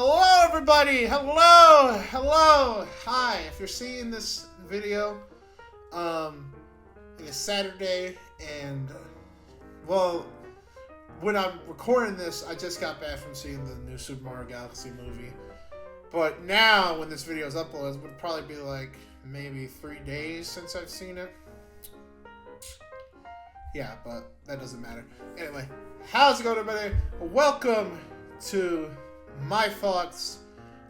Hello, everybody. Hello. Hi. If you're seeing this video, it is Saturday, and well, when I'm recording this, I just got back from seeing the new Super Mario Galaxy movie. But now, when this video is uploaded, it would probably be like maybe 3 days since I've seen it. Yeah, but that doesn't matter. Anyway, how's it going, everybody? Welcome to my thoughts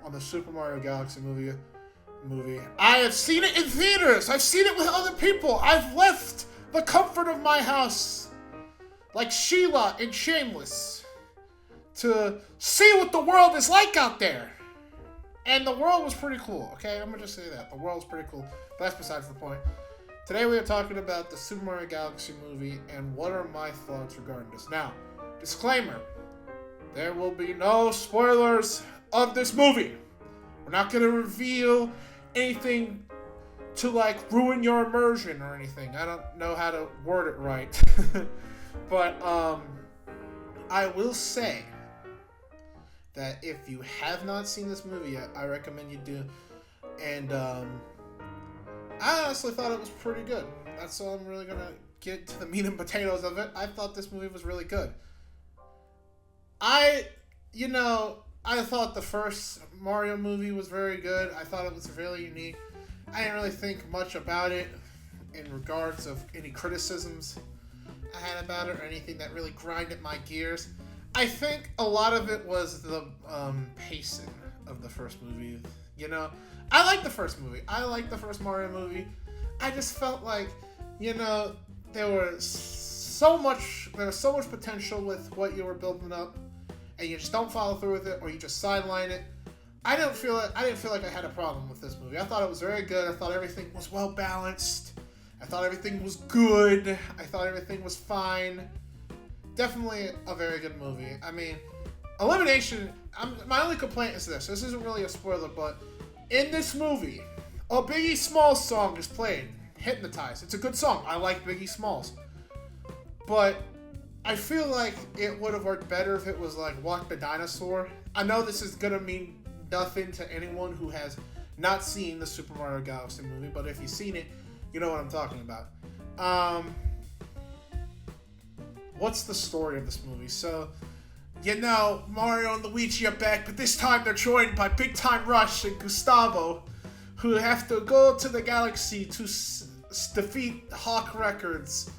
on the Super Mario Galaxy movie. I have seen it in theaters. I've seen it with other people. I've left the comfort of my house, like Sheila in Shameless, to see what the world is like out there. And the world was pretty cool, okay? I'm gonna just say that. The world's pretty cool. But that's besides the point. Today we are talking about the Super Mario Galaxy movie and what are my thoughts regarding this. Now, disclaimer. There will be no spoilers of this movie. We're not going to reveal anything to, ruin your immersion or anything. I don't know how to word it right. But, I will say that if you have not seen this movie yet, I recommend you do. And, I honestly thought it was pretty good. That's all I'm really going to get to the meat and potatoes of it. I thought this movie was really good. I thought the first Mario movie was very good. I thought it was really unique. I didn't really think much about it in regards of any criticisms I had about it or anything that really grinded my gears. I think a lot of it was the pacing of the first movie. I like the first movie. I like the first Mario movie. I just felt like, there was so much potential with what you were building up, and you just don't follow through with it, or you just sideline it. I didn't feel like I had a problem with this movie. I thought it was very good. I thought everything was well balanced. I thought everything was good. I thought everything was fine. Definitely a very good movie. I mean, Elimination. My only complaint is this. This isn't really a spoiler, but in this movie, a Biggie Smalls song is played. Hypnotized. It's a good song. I like Biggie Smalls, but I feel like it would have worked better if it was like Walk the Dinosaur. I know this is going to mean nothing to anyone who has not seen the Super Mario Galaxy movie, but if you've seen it, you know what I'm talking about. What's the story of this movie? So, Mario and Luigi are back, but this time they're joined by Big Time Rush and Gustavo, who have to go to the galaxy to defeat Hawk Records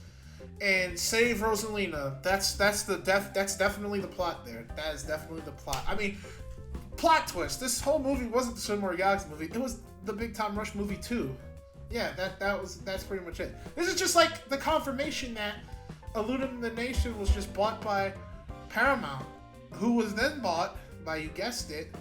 and save Rosalina. That's definitely the plot there. That is definitely the plot. I mean, plot twist. This whole movie wasn't the Super Mario Galaxy movie. It was the Big Time Rush movie too. Yeah, that's pretty much it. This is just like the confirmation that Illumination was just bought by Paramount, who was then bought by, you guessed it,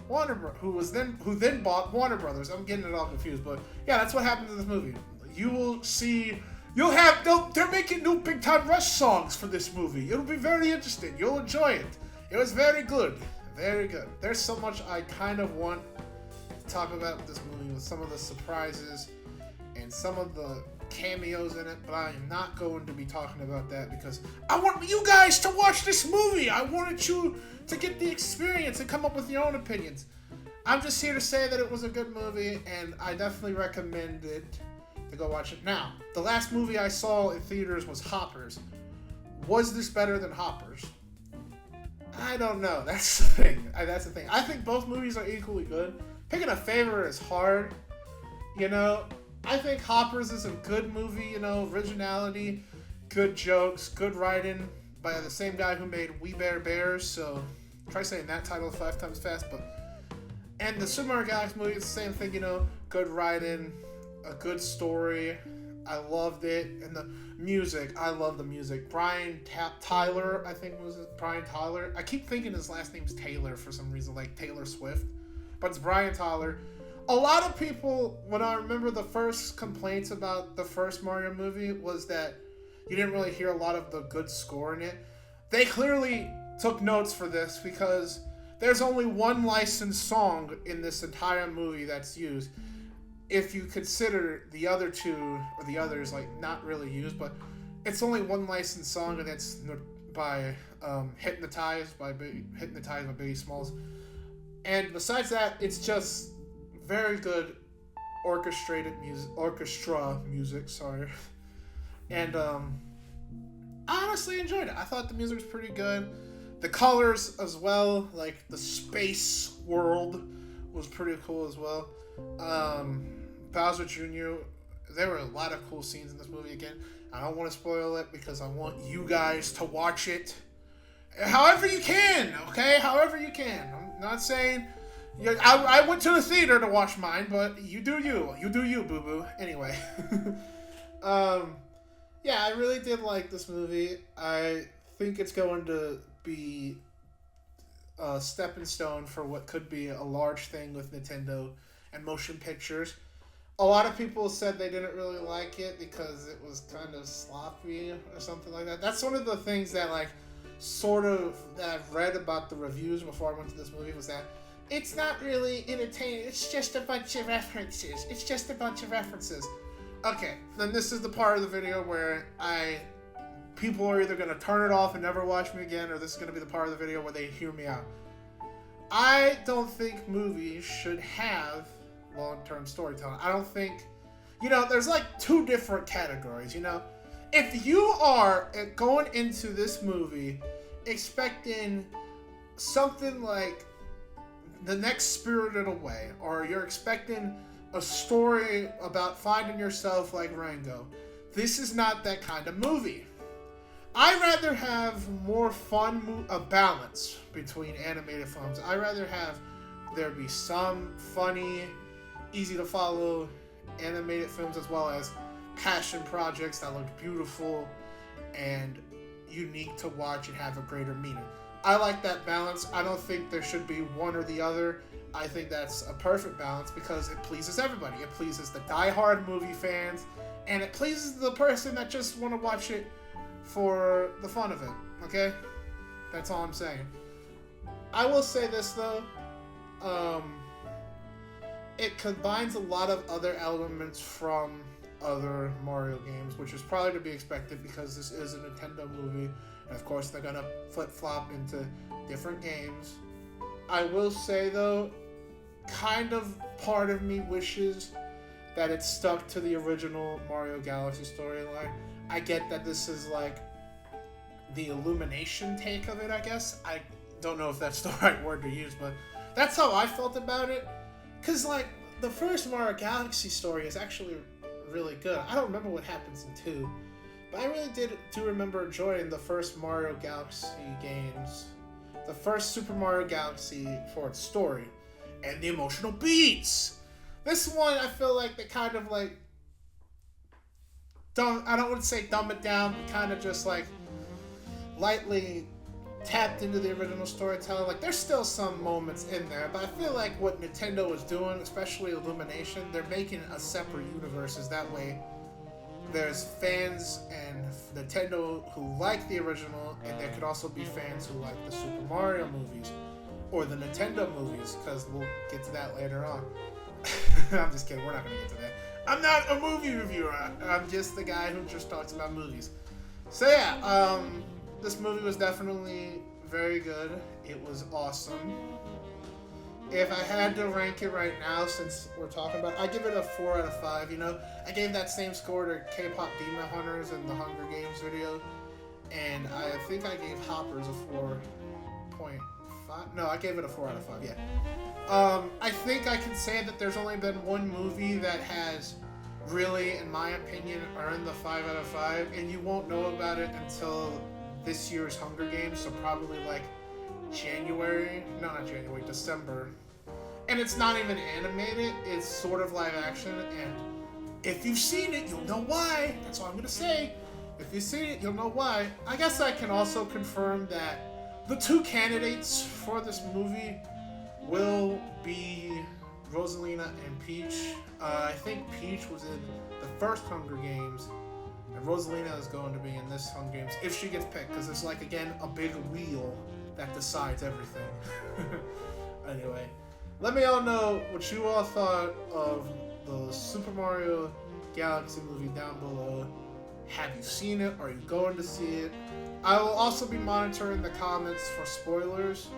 who then bought Warner Brothers. I'm getting it all confused, but yeah, that's what happened in this movie. You will see. They're making new Big Time Rush songs for this movie. It'll be very interesting. You'll enjoy it. It was very good. Very good. There's so much I kind of want to talk about with this movie, with some of the surprises and some of the cameos in it, but I am not going to be talking about that because I want you guys to watch this movie. I wanted you to get the experience and come up with your own opinions. I'm just here to say that it was a good movie, and I definitely recommend it to go watch it. Now, the last movie I saw in theaters was Hoppers. Was this better than Hoppers? I don't know. That's the thing. I think both movies are equally good. Picking a favorite is hard. I think Hoppers is a good movie. Originality, good jokes, good writing by the same guy who made We Bare Bears. So try saying that title 5 times fast. And the Super Mario Galaxy movie is the same thing. Good writing, a good story. I loved it. And the music, I love the music. Brian Tyler, I think was it? Brian Tyler. I keep thinking his last name's Taylor for some reason, like Taylor Swift. But it's Brian Tyler. A lot of people, when I remember the first complaints about the first Mario movie, was that you didn't really hear a lot of the good score in it. They clearly took notes for this because there's only one licensed song in this entire movie that's used. If you consider the other two, or the others, not really used, but it's only one licensed song, and it's by Hypnotized by Biggie Smalls. And besides that, it's just very good orchestra music, sorry. And I honestly enjoyed it. I thought the music was pretty good. The colors as well, like the space world was pretty cool as well. Bowser Jr., there were a lot of cool scenes in this movie again. I don't want to spoil it because I want you guys to watch it however you can, okay? However you can. I'm not saying... I went to the theater to watch mine, but you do you. You do you, boo-boo. Anyway. Yeah, I really did like this movie. I think it's going to be a stepping stone for what could be a large thing with Nintendo and motion pictures. A lot of people said they didn't really like it because it was kind of sloppy or something like that. That's one of the things that, like, that I've read about the reviews before I went to this movie was that it's not really entertaining. It's just a bunch of references. Okay, then this is the part of the video where people are either going to turn it off and never watch me again, or this is going to be the part of the video where they hear me out. I don't think movies should have long-term storytelling. I don't think... there's like two different categories, If you are going into this movie expecting something like the next Spirited Away, or you're expecting a story about finding yourself like Rango, this is not that kind of movie. I rather have more fun, a balance between animated films. I rather have there be some funny, easy to follow animated films as well as passion projects that look beautiful and unique to watch and have a greater meaning. I like that balance. I don't think there should be one or the other. I think that's a perfect balance because it pleases everybody. It pleases the die-hard movie fans, and it pleases the person that just want to watch it for the fun of it, okay? That's all I'm saying. I will say this, though. It combines a lot of other elements from other Mario games, which is probably to be expected because this is a Nintendo movie, and of course they're gonna flip-flop into different games. I will say, though, kind of part of me wishes that it stuck to the original Mario Galaxy storyline. I get that this is like the Illumination take of it, I guess. I don't know if that's the right word to use, but that's how I felt about it. Because, like, the first Mario Galaxy story is actually really good. I don't remember what happens in 2, but I really do remember enjoying the first Mario Galaxy games. The first Super Mario Galaxy for its story and the emotional beats. This one, I feel like they kind of like I don't want to say dumb it down, but kind of just like lightly tapped into the original storytelling. Like, there's still some moments in there, but I feel like what Nintendo is doing, especially Illumination, they're making a separate universes. That way, there's fans and Nintendo who like the original, and there could also be fans who like the Super Mario movies or the Nintendo movies, because we'll get to that later on. I'm just kidding. We're not going to get to that. I'm not a movie reviewer. I'm just the guy who just talks about movies. So yeah, this movie was definitely very good. It was awesome. If I had to rank it right now, since we're talking about it, I'd give it a 4 out of 5, I gave that same score to K-Pop Demon Hunters in the Hunger Games video, and I think I gave Hoppers a 4.5. No, I gave it a 4 out of 5, yeah. I think I can say that there's only been one movie that has really, in my opinion, earned the 5 out of 5, and you won't know about it until this year's Hunger Games, so probably like December. And it's not even animated, it's sort of live action, and if you've seen it, you'll know why. That's all I'm gonna say. If you've seen it, you'll know why. I guess I can also confirm that the two candidates for this movie will be Rosalina and Peach. I think Peach was in the first Hunger Games, and Rosalina is going to be in this Hunger Games if she gets picked, because it's like, again, a big wheel that decides everything. Anyway, let me all know what you all thought of the Super Mario Galaxy movie down below. Have you seen it? Are you going to see it? I will also be monitoring the comments for spoilers.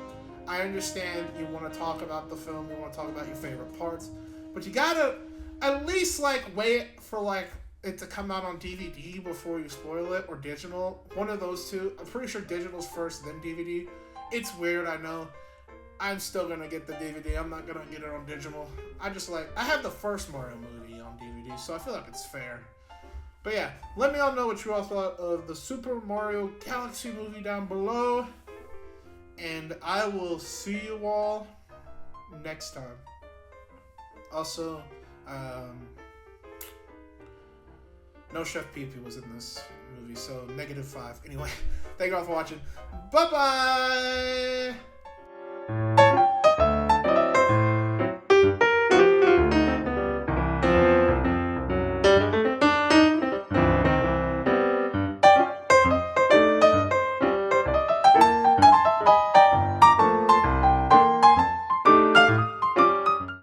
I understand you want to talk about the film, you want to talk about your favorite parts, but you gotta at least like wait for like it to come out on DVD before you spoil it, or digital. One of those two. I'm pretty sure digital's first, then DVD. It's weird, I know. I'm still gonna get the DVD. I'm not gonna get it on digital. I have the first Mario movie on DVD, so I feel like it's fair. But yeah, let me all know what you all thought of the Super Mario Galaxy movie down below. And I will see you all next time. Also, no Chef Pee Pee was in this movie, so -5. Anyway, thank you all for watching. Bye-bye!